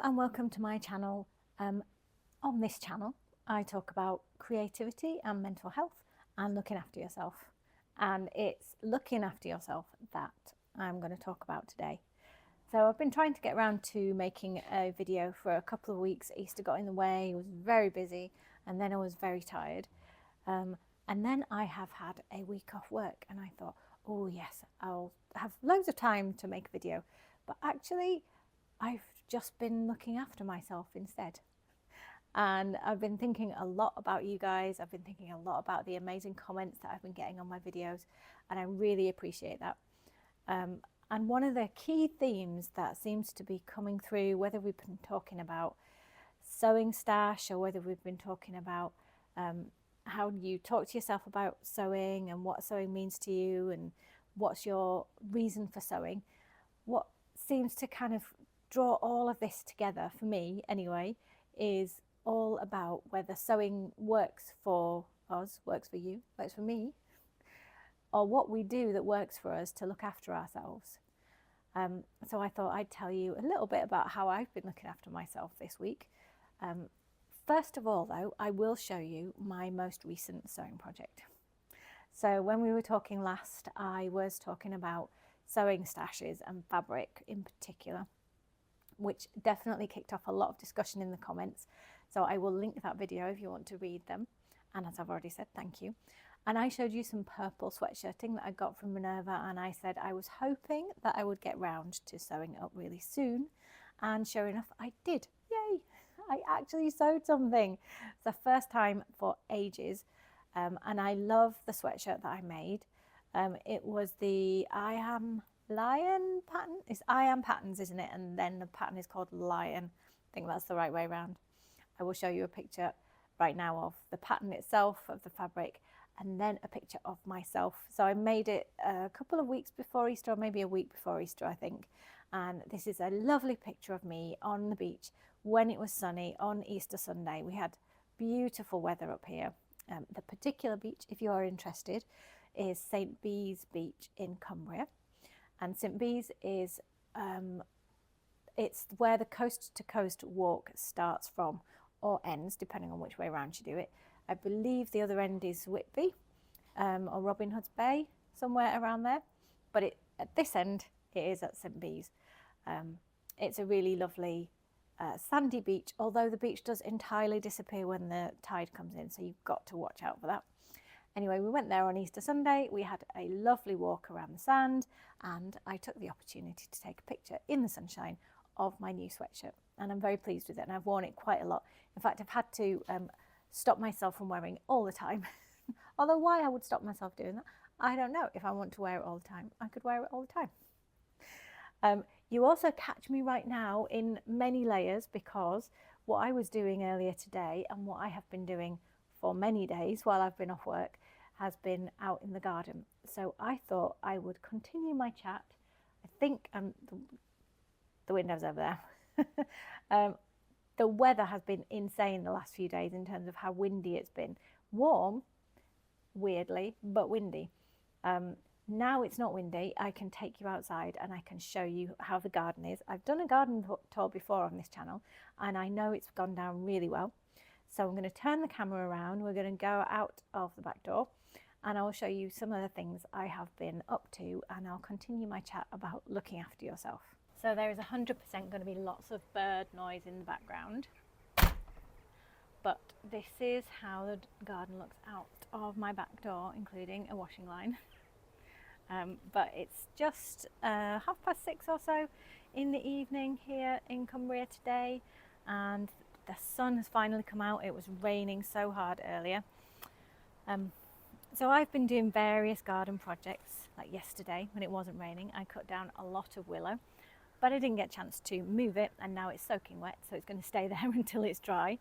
and welcome to my channel. On this channel I talk about creativity and mental health and looking after yourself, and it's looking after yourself that I'm going to talk about today. So I've been trying to get around to making a video for a couple of weeks. Easter got in the way, I was very busy, and then I was very tired, and then I have had a week off work, and I thought, oh yes, I'll have loads of time to make a video, but actually I've just been looking after myself instead. And I've been thinking a lot about you guys. I've been thinking a lot about the amazing comments that I've been getting on my videos, and I really appreciate that. And one of the key themes that seems to be coming through, whether we've been talking about sewing stash or whether we've been talking about how you talk to yourself about sewing and what sewing means to you and what's your reason for sewing, what seems to kind of draw all of this together, for me anyway, is all about whether sewing works for us, works for you, works for me, or what we do that works for us to look after ourselves. So I thought I'd tell you a little bit about how I've been looking after myself this week. First of all though, I will show you my most recent sewing project. So when we were talking last, I was talking about sewing stashes and fabric in particular, which definitely kicked off a lot of discussion in the comments. So I will link that video if you want to read them. And as I've already said, thank you. And I showed you some purple sweatshirting that I got from Minerva, and I said I was hoping that I would get round to sewing it up really soon. And sure enough, I did. Yay! I actually sewed something. It's the first time for ages. And I love the sweatshirt that I made. It was the I Am Lion pattern. It's I Am Patterns, isn't it? And then the pattern is called Lion. I think that's the right way around. I will show you a picture right now of the pattern itself, of the fabric, and then a picture of myself. So I made it a couple of weeks before Easter, or maybe a week before Easter, I think. And this is a lovely picture of me on the beach when it was sunny on Easter Sunday. We had beautiful weather up here. The particular beach, if you are interested, is St. Bees Beach in Cumbria. And St. Bees is, it's where the coast to coast walk starts from, or ends, depending on which way around you do it. I believe the other end is Whitby, or Robin Hood's Bay, somewhere around there. But at this end, it is at St. Bees. It's a really lovely sandy beach, although the beach does entirely disappear when the tide comes in, so you've got to watch out for that. Anyway, we went there on Easter Sunday. We had a lovely walk around the sand, and I took the opportunity to take a picture in the sunshine of my new sweatshirt, and I'm very pleased with it, and I've worn it quite a lot. In fact, I've had to stop myself from wearing it all the time. Although why I would stop myself doing that, I don't know. If I want to wear it all the time, I could wear it all the time. You also catch me right now in many layers, because what I was doing earlier today and what I have been doing for many days while I've been off work has been out in the garden. So I thought I would continue my chat. I think the window's over there. The weather has been insane the last few days in terms of how windy it's been. Warm, weirdly, but windy. Now it's not windy. I can take you outside and I can show you how the garden is. I've done a garden tour before on this channel, and I know it's gone down really well. So I'm going to turn the camera around. We're going to go out of the back door, and I'll show you some of the things I have been up to, and I'll continue my chat about looking after yourself. So there is 100% going to be lots of bird noise in the background, but this is how the garden looks out of my back door, including a washing line. But it's just 6:30 or so in the evening here in Cumbria today, and the sun has finally come out. It was raining so hard earlier. So I've been doing various garden projects. Like yesterday when it wasn't raining, I cut down a lot of willow, but I didn't get a chance to move it, and now it's soaking wet, so it's going to stay there until it's dry.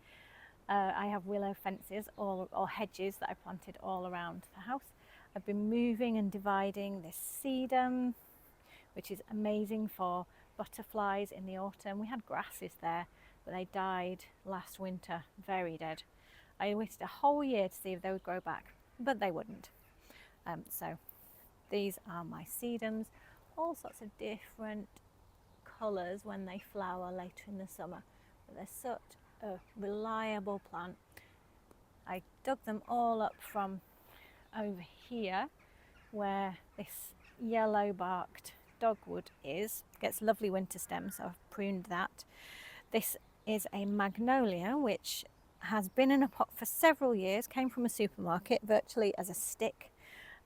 I have willow fences or hedges that I planted all around the house. I've been moving and dividing this sedum, which is amazing for butterflies in the autumn. We had grasses there, but they died last winter, very dead. I waited a whole year to see if they would grow back, but they wouldn't. So these are my sedums, all sorts of different colours when they flower later in the summer. But they're such a reliable plant. I dug them all up from over here where this yellow barked dogwood is. It gets lovely winter stems, so I've pruned that. This is a magnolia which has been in a pot for several years, came from a supermarket virtually as a stick,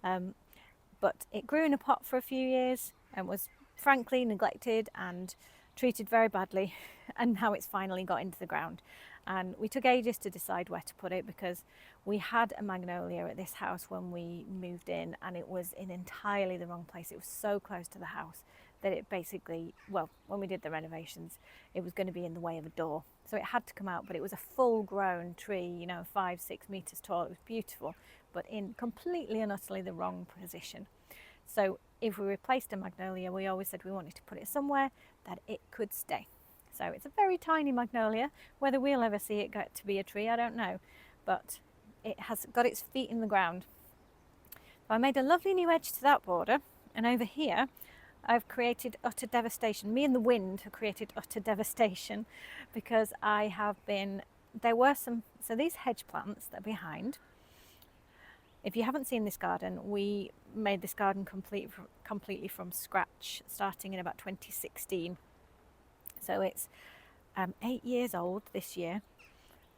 but it grew in a pot for a few years and was frankly neglected and treated very badly, and now it's finally got into the ground. And we took ages to decide where to put it because we had a magnolia at this house when we moved in, and it was in entirely the wrong place. It was so close to the house that it basically, well, when we did the renovations, it was going to be in the way of a door. So it had to come out, but it was a full grown tree, 5-6 meters tall. It was beautiful, but in completely and utterly the wrong position. So if we replaced a magnolia, we always said we wanted to put it somewhere that it could stay. So it's a very tiny magnolia. Whether we'll ever see it get to be a tree, I don't know, but it has got its feet in the ground. So I made a lovely new edge to that border, and over here I've created utter devastation. Me and the wind have created utter devastation because there were some, so these hedge plants that are behind, if you haven't seen this garden, we made this garden completely from scratch, starting in about 2016. So it's 8 years old this year,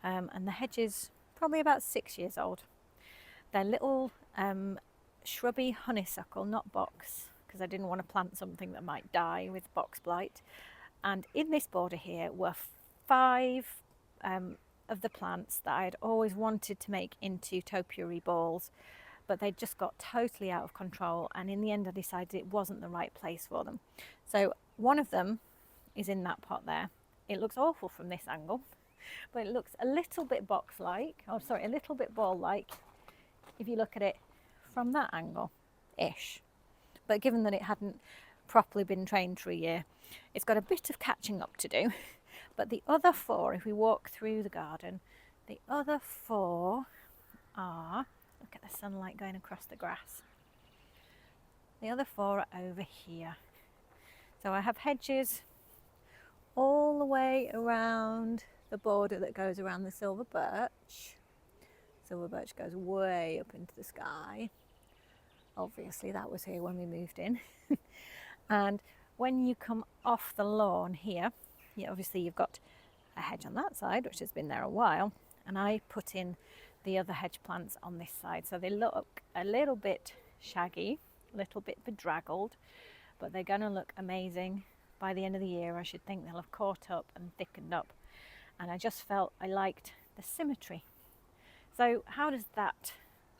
and the hedge is probably about 6 years old. They're little shrubby honeysuckle, not box, because I didn't want to plant something that might die with box blight. And in this border here were 5 of the plants that I had always wanted to make into topiary balls, but they just got totally out of control, and in the end I decided it wasn't the right place for them. So one of them is in that pot there. It looks awful from this angle, but it looks a little bit box-like, a little bit ball-like if you look at it from that angle-ish. But given that it hadn't properly been trained for a year, it's got a bit of catching up to do. But the other 4, if we walk through the garden, the other 4 are, look at the sunlight going across the grass. The other 4 are over here. So I have hedges all the way around the border that goes around the silver birch. Silver birch goes way up into the sky. Obviously that was here when we moved in. And when you come off the lawn here, obviously you've got a hedge on that side which has been there a while, and I put in the other hedge plants on this side, so they look a little bit shaggy, a little bit bedraggled, but they're going to look amazing by the end of the year. I should think they'll have caught up and thickened up, and I just felt I liked the symmetry. So how does that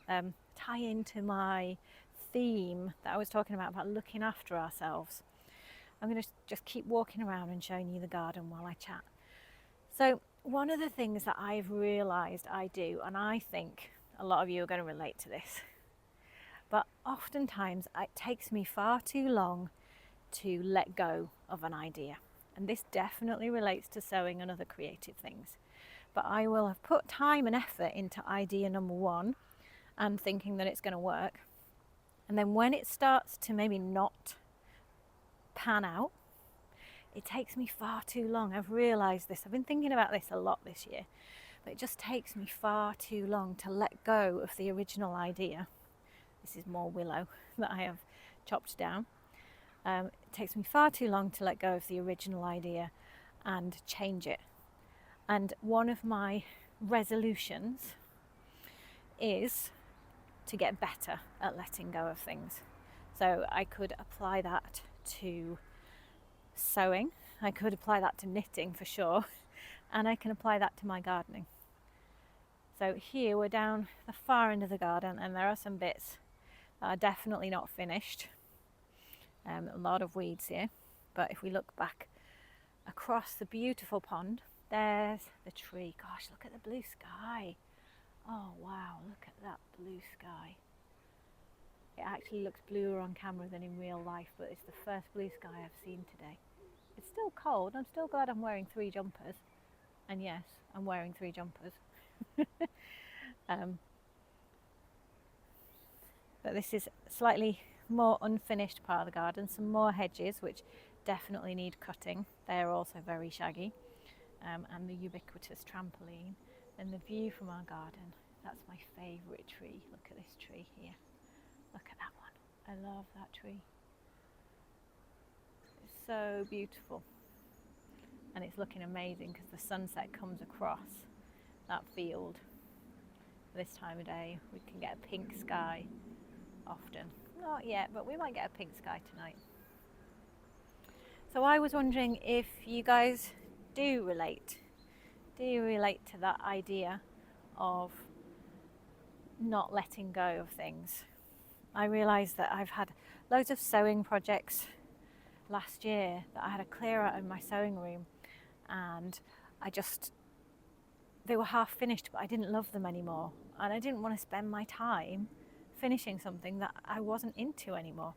tie into my theme that I was talking about looking after ourselves? I'm going to just keep walking around and showing you the garden while I chat. So one of the things that I've realised I do, and I think a lot of you are going to relate to this, but oftentimes it takes me far too long to let go of an idea. And this definitely relates to sewing and other creative things. But I will have put time and effort into idea number 1 and thinking that it's going to work. And then when it starts to maybe not pan out, it takes me far too long. I've realised this. I've been thinking about this a lot this year, but it just takes me far too long to let go of the original idea. This is more willow that I have chopped down. It takes me far too long to let go of the original idea and change it. And one of my resolutions is to get better at letting go of things. So I could apply that to sewing, I could apply that to knitting for sure, and I can apply that to my gardening. So here we're down the far end of the garden, and there are some bits that are definitely not finished. A lot of weeds here, but if we look back across the beautiful pond, there's the tree. Gosh, look at the blue sky. Oh wow, look at that blue sky. It actually looks bluer on camera than in real life, but it's the first blue sky I've seen today. It's still cold. I'm still glad I'm wearing 3 jumpers. And yes, I'm wearing 3 jumpers. But this is slightly more unfinished part of the garden. Some more hedges, which definitely need cutting. They're also very shaggy. And the ubiquitous trampoline. And the view from our garden, that's my favourite tree. Look at this tree here. Look at that one. I love that tree. It's so beautiful. And it's looking amazing because the sunset comes across that field. This time of day, we can get a pink sky often. Not yet, but we might get a pink sky tonight. So I was wondering if you guys do relate. Do you relate to that idea of not letting go of things? I realised that I've had loads of sewing projects last year that I had to clear out in my sewing room, and they were half finished, but I didn't love them anymore, and I didn't want to spend my time finishing something that I wasn't into anymore.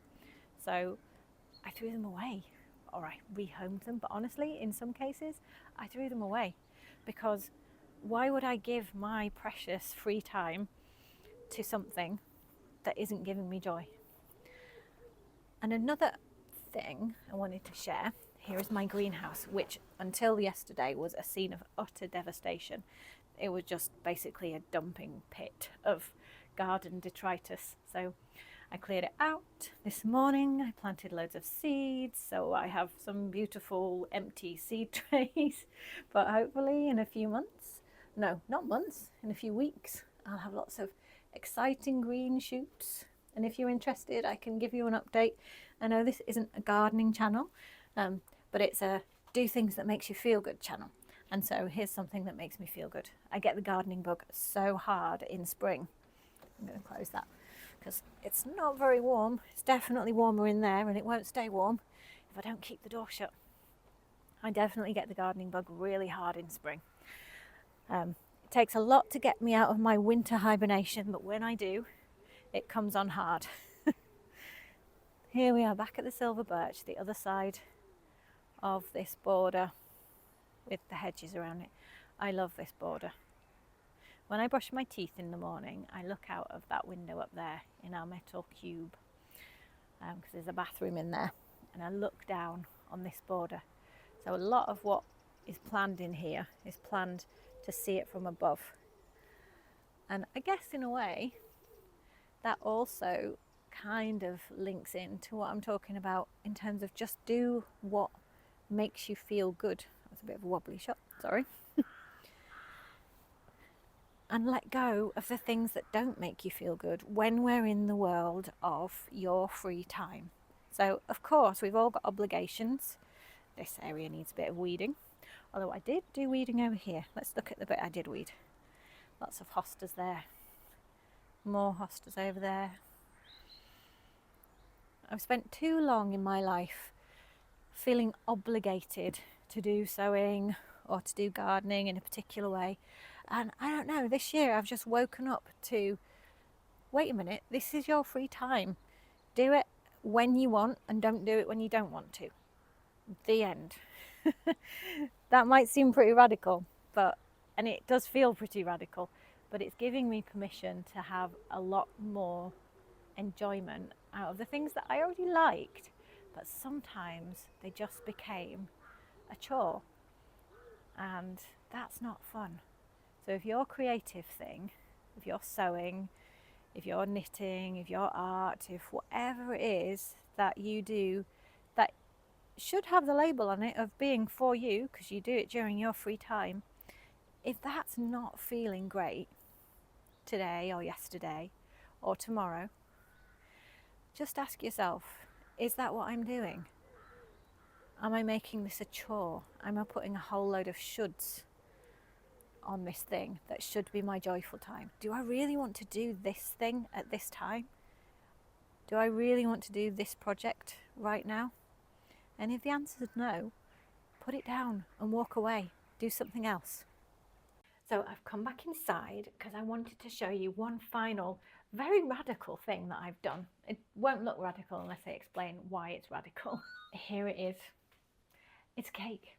So I threw them away, or I rehomed them, but honestly, in some cases, I threw them away, because why would I give my precious free time to something that isn't giving me joy? And another thing I wanted to share, here is my greenhouse, which until yesterday was a scene of utter devastation. It was just basically a dumping pit of garden detritus. So I cleared it out this morning. I planted loads of seeds, so I have some beautiful empty seed trays. But hopefully in a few months, no, not months, in a few weeks, I'll have lots of exciting green shoots. And if you're interested, I can give you an update. I know this isn't a gardening channel, but it's a do things that makes you feel good channel. And so here's something that makes me feel good. I get the gardening bug so hard in spring. I'm going to close that because it's not very warm. It's definitely warmer in there, and it won't stay warm if I don't keep the door shut. I definitely get the gardening bug really hard in spring. It takes a lot to get me out of my winter hibernation, but when I do, it comes on hard. Here we are back at the silver birch, the other side of this border with the hedges around it. I love this border. When I brush my teeth in the morning, I look out of that window up there in our metal cube, because there's a bathroom in there, and I look down on this border. So a lot of what is planned in here is planned to see it from above. And I guess in a way, that also kind of links into what I'm talking about in terms of just do what makes you feel good. That's a bit of a wobbly shot, sorry. And let go of the things that don't make you feel good when we're in the world of your free time. So of course we've all got obligations. This area needs a bit of weeding, although I did do weeding over here. Let's look at the bit I did weed. Lots of hostas there, more hostas over there. I've spent too long in my life feeling obligated to do sewing or to do gardening in a particular way. And I don't know, this year I've just woken up to, wait a minute, this is your free time. Do it when you want and don't do it when you don't want to. The end. That might seem pretty radical, and it does feel pretty radical, but it's giving me permission to have a lot more enjoyment out of the things that I already liked, but sometimes they just became a chore, and that's not fun. So if your creative thing, if you're sewing, if you're knitting, if you're art, if whatever it is that you do that should have the label on it of being for you because you do it during your free time, if that's not feeling great today or yesterday or tomorrow, just ask yourself, is that what I'm doing? Am I making this a chore? Am I putting a whole load of shoulds on this thing that should be my joyful time? Do I really want to do this thing at this time? Do I really want to do this project right now? And if the answer is no, put it down and walk away. Do something else. So I've come back inside because I wanted to show you one final very radical thing that I've done. It won't look radical unless I explain why it's radical. Here it is. It's cake.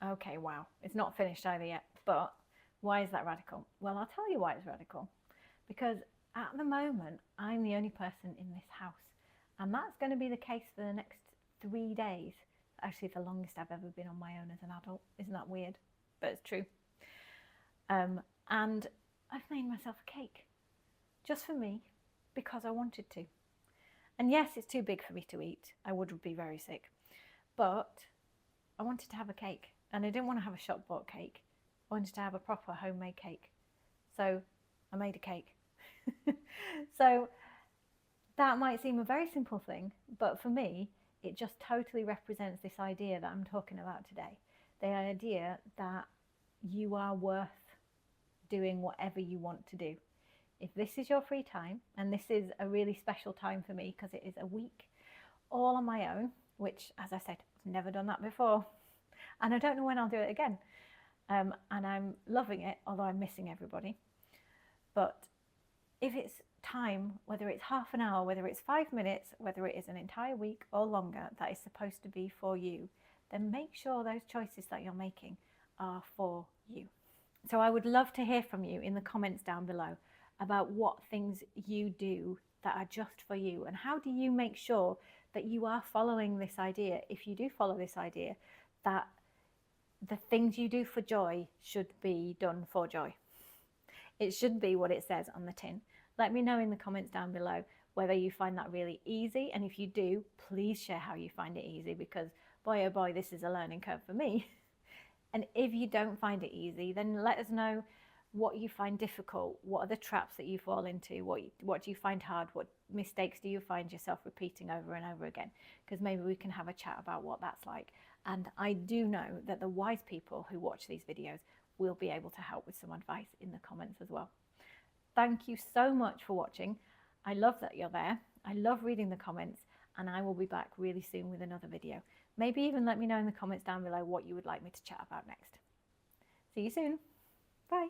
Okay, wow. It's not finished either yet, but why is that radical? Well, I'll tell you why it's radical. Because at the moment, I'm the only person in this house. And that's going to be the case for the next 3 days. actually the longest I've ever been on my own as an adult. Isn't that weird? But it's true. And I've made myself a cake just for me because I wanted to. And yes, it's too big for me to eat. I would be very sick. But I wanted to have a cake, and I didn't want to have a shop bought cake. I wanted to have a proper homemade cake. So I made a cake. So that might seem a very simple thing, but for me, it just totally represents this idea that I'm talking about today. The idea that you are worth doing whatever you want to do. If this is your free time, and this is a really special time for me because it is a week all on my own, which, as I said, I've never done that before, and I don't know when I'll do it again. And I'm loving it, although I'm missing everybody. But if it's time, whether it's half an hour, whether it's 5 minutes, whether it is an entire week or longer that is supposed to be for you, then make sure those choices that you're making are for you. So I would love to hear from you in the comments down below about what things you do that are just for you, and how do you make sure that you are following this idea, if you do follow this idea, that the things you do for joy should be done for joy. It should be what it says on the tin. Let me know in the comments down below whether you find that really easy, and if you do, please share how you find it easy, because boy oh boy, this is a learning curve for me. And if you don't find it easy, then let us know what you find difficult. What are the traps that you fall into? What do you find hard? What mistakes do you find yourself repeating over and over again? Because maybe we can have a chat about what that's like. And I do know that the wise people who watch these videos will be able to help with some advice in the comments as well. Thank you so much for watching. I love that you're there. I love reading the comments, and I will be back really soon with another video. Maybe even let me know in the comments down below what you would like me to chat about next. See you soon. Bye.